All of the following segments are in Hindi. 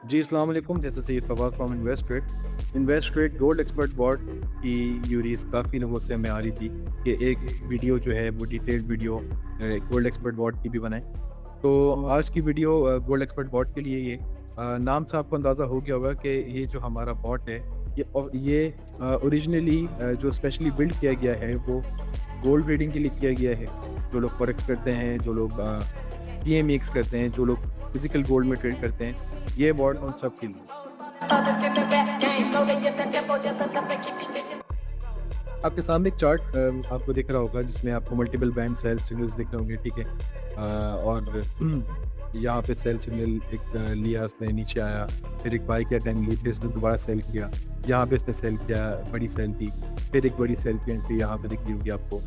जी, अस्सलाम वालेकुम। This is Syed Fawad from InvestTrade. InvestTrade gold expert board की यूरीज़ काफ़ी लोगों से हमें आ रही थी कि एक वीडियो जो है वो detailed video gold expert board की भी बनाएँ। तो आज की वीडियो गोल्ड एक्सपर्ट बोर्ड के लिए ये नाम से आपको अंदाज़ा हो गया होगा कि ये जो हमारा बॉट है ये ओरिजिनली जो स्पेशली बिल्ड किया गया है वो गोल्ड ट्रेडिंग के लिए किया गया है। जो लोग फॉरेक्स करते हैं, जो लोग पीएमएक्स करते हैं, जो लोग फिज़िकल गोल्ड में ट्रेड करते हैं, ये बॉट उन सब के लिए। आपके सामने एक चार्ट आपको दिख रहा होगा जिसमें आपको मल्टीपल बैंड सेल सिग्नल्स दिख रहे होंगे, ठीक है? और यहाँ पे सेल सिग्नल एक लिया इसने, नीचे आया, फिर एक बाई किया टाइमली, फिर इसने दोबारा सेल किया, यहाँ पे इसने सेल किया, बड़ी सेल थी, फिर एक बड़ी सेल की एंट्री यहाँ पे दिख रही होगी आपको।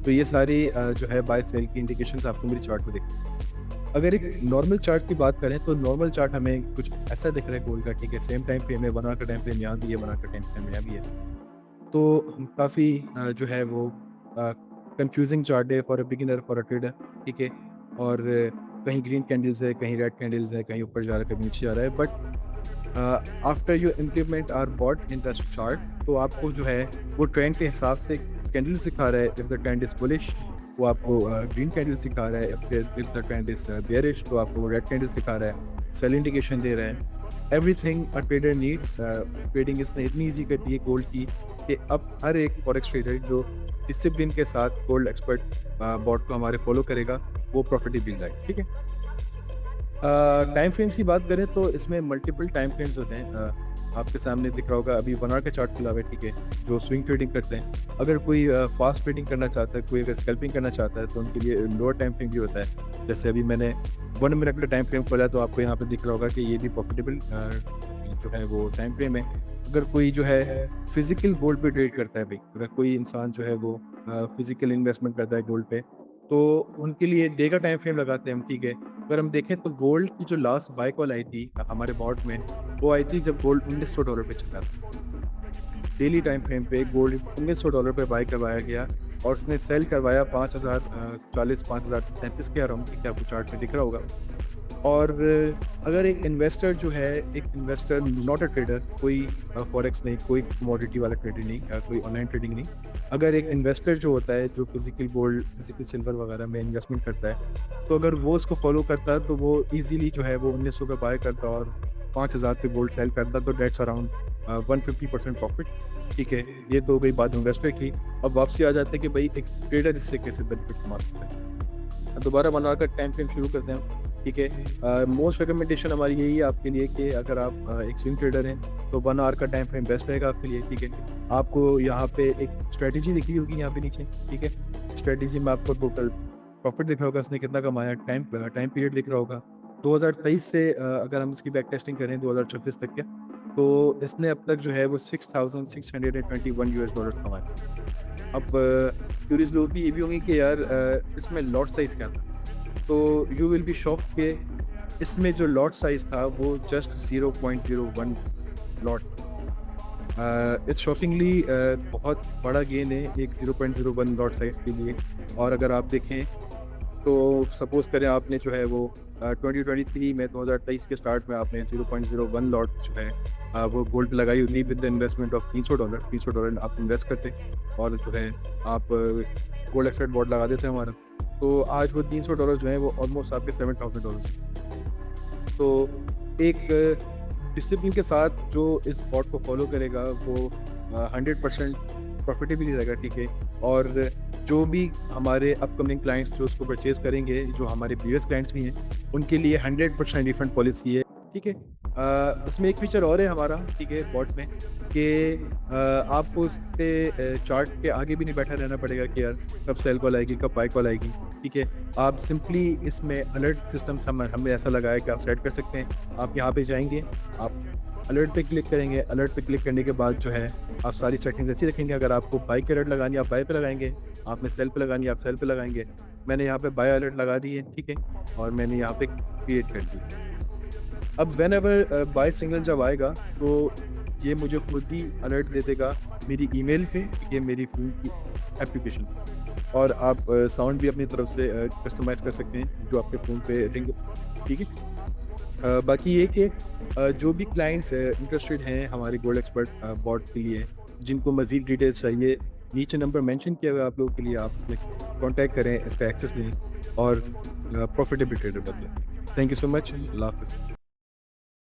तो ये सारी जो है बाय सेल की इंडिकेशंस आपको मेरी चार्ट में दिख रही हैं। अगर एक नॉर्मल चार्ट की बात करें तो नॉर्मल चार्ट हमें कुछ ऐसा दिख रहा है गोल्ड का, ठीक है? सेम टाइम फ्रेम में 1 आवर का टाइम फ्रेम यहाँ भी है, 1 आवर का टाइम फ्रेम यहाँ भी है। तो काफ़ी जो है वो कंफ्यूजिंग चार्ट है for a beginner, for a trader, ठीक है? और कहीं ग्रीन कैंडल्स है, कहीं रेड कैंडल्स है, कहीं ऊपर जा रहा है, कहीं नीचे जा रहा है। But after you implement R bot in the chart, तो आपको जो है वो ट्रेंड के हिसाब से कैंडल्स दिखा रहा है। If the trend is bullish, वो आपको ग्रीन कैंडल्स दिखा रहा है। फिर if the trend is bearish, तो आपको रेड कैंडल्स दिखा रहा है, सेल इंडिकेशन दे रहा है। Everything a trader needs, trading इसने इतनी ईजी कर दी है गोल्ड की कि अब हर एक फॉरेक्स ट्रेडर जो डिसिप्लिन के साथ गोल्ड एक्सपर्ट बॉट को हमारे फॉलो करेगा, वो प्रॉफिटेबल है, ठीक है? टाइम फ्रेम्स की बात करें तो इसमें मल्टीपल टाइम फ्रेम्स होते हैं। आपके सामने दिख रहा होगा, अभी 1 आवर का चार्ट खुला हुआ है, ठीक है? जो स्विंग ट्रेडिंग करते हैं, अगर कोई फास्ट ट्रेडिंग करना चाहता है, कोई अगर स्कैल्पिंग करना चाहता है, तो उनके लिए लोअर टाइम फ्रेम भी होता है। जैसे अभी मैंने 1 मिनट का टाइम फ्रेम खोला है, तो आपको यहाँ पे दिख रहा होगा कि ये भी प्रॉफिटेबल जो है वो टाइम फ्रेम है। अगर कोई जो है फिजिकल गोल्ड पे ट्रेड करता है भाई, अगर कोई इंसान जो है वो फिजिकल इन्वेस्टमेंट करता है गोल्ड पे, तो उनके लिए डे का टाइम फ्रेम लगाते हैं हम, ठीक है? अगर हम देखें तो गोल्ड की जो लास्ट बाय कॉल आई थी हमारे बॉट में, वो आई थी जब गोल्ड $1900 पे चला था। डेली टाइम फ्रेम पे गोल्ड $1900 पे बाय करवाया गया और उसने सेल करवाया 5040 5033 के अराउंड, ठीक है? आपको चार्ट में दिख रहा होगा। और अगर एक इन्वेस्टर जो है, एक इन्वेस्टर नॉट अ ट्रेडर, कोई फॉरेक्स नहीं, कोई कमोडिटी वाला ट्रेडिंग नहीं, कोई ऑनलाइन ट्रेडिंग नहीं, अगर एक इन्वेस्टर जो होता है जो फिजिकल गोल्ड, फिजिकल सिल्वर वगैरह में इन्वेस्टमेंट करता है, तो अगर वो उसको फॉलो करता है तो वो इजीली जो है वो 1900 पे बाय करता और 5000 पे गोल्ड सेल करता, तो डेट्स अराउंड 150% प्रॉफिट, ठीक है? ये तो गई बात इन्वेस्टर की। अब वापसी आ जाते हैं कि भाई एक ट्रेडर इससे कैसे बेनिफिट कमा सकता है। दोबारा 1 आवर का टाइम फ्रेम शुरू करते हैं, ठीक है? मोस्ट रिकमेंडेशन हमारी यही है आपके लिए कि अगर आप एक स्विंग ट्रेडर हैं, तो 1 आवर का टाइम फ्रेम बेस्ट रहेगा आपके लिए, ठीक है? आपको यहाँ पे एक स्ट्रेटजी दिख रही होगी यहाँ पे नीचे, ठीक है? स्ट्रेटजी में आपको टोटल प्रॉफिट दिख रहा होगा, इसने कितना कमाया, टाइम पीरियड दिख रहा होगा। 2023 से अगर हम इसकी बैक टेस्टिंग करें 2026 तक के, तो इसने अब तक जो है वो $6621 कमाए। अब क्यूरियस लोग भी ये भी होंगे कि यार इसमें लॉट साइज़ क्या था? तो यू विल बी शॉक्ड कि इसमें जो लॉट साइज़ था वो जस्ट 0.01 लॉट। इट्स शॉकिंगली बहुत बड़ा गेन है एक 0.01 लॉट साइज़ के लिए। और अगर आप देखें तो सपोज़ करें आपने जो है वो 2023 में 2023 के स्टार्ट में आपने 0.01 लॉट जो है वो गोल्ड पे लगाई होती विद द इन्वेस्टमेंट ऑफ $300 आप इन्वेस्ट करते और जो है आप गोल्ड एक्सपर्ट बॉट लगा देते हैं हमारा, तो आज वो $300 जो है वो ऑलमोस्ट आपके $7000 है। तो एक डिसिप्लिन के साथ जो इस बॉट को फॉलो करेगा वो 100% प्रॉफिटेबल रहेगा, ठीक है? और जो भी हमारे अपकमिंग क्लाइंट्स जो उसको परचेज़ करेंगे, जो हमारे प्रीवियस क्लाइंट्स भी हैं, उनके लिए 100% रिफंड पॉलिसी है, ठीक है? इसमें एक फीचर और है हमारा, ठीक है, बॉट में कि आपको उससे चार्ट के आगे भी नहीं बैठा रहना पड़ेगा कि यार कब सेल कॉल आएगी, कब बाय कॉल आएगी, ठीक है? आप सिंपली इसमें अलर्ट सिस्टम हमने ऐसा लगाया कि आप सेट कर सकते हैं। आप यहाँ पे जाएंगे, आप अलर्ट पे क्लिक करेंगे, अलर्ट पे क्लिक करने के बाद जो है आप सारी सेटिंग्स ऐसी रखेंगे। अगर आपको बाय की अलर्ट लगानी है आप बाय पे लगाएंगे, आपने सेल पे लगानी है आप सेल पे लगाएंगे। मैंने यहाँ पे बाय अलर्ट लगा दी है, ठीक है? और मैंने यहाँ पे क्रिएट कर दी। अब व्हेन एवर बाय सिग्नल जब आएगा तो ये मुझे खुद ही अलर्ट दे देगा मेरी ईमेल पे, ये मेरी फ़ोन की एप्लीकेशन। और आप साउंड भी अपनी तरफ से कस्टमाइज़ कर सकते हैं जो आपके फ़ोन पे रिंग, ठीक है? बाकी ये कि जो भी क्लाइंट्स इंटरेस्टेड हैं हमारे गोल्ड एक्सपर्ट बॉट के लिए, जिनको मज़ीद डिटेल्स चाहिए, नीचे नंबर मेंशन किया हुआ है आप लोगों के लिए, आप इसमें कॉन्टैक्ट करें, इसका एक्सेस लें और प्रॉफिटेबल ट्रेडर बनें। Thank you so much. अल्लाह हाफ़िज़।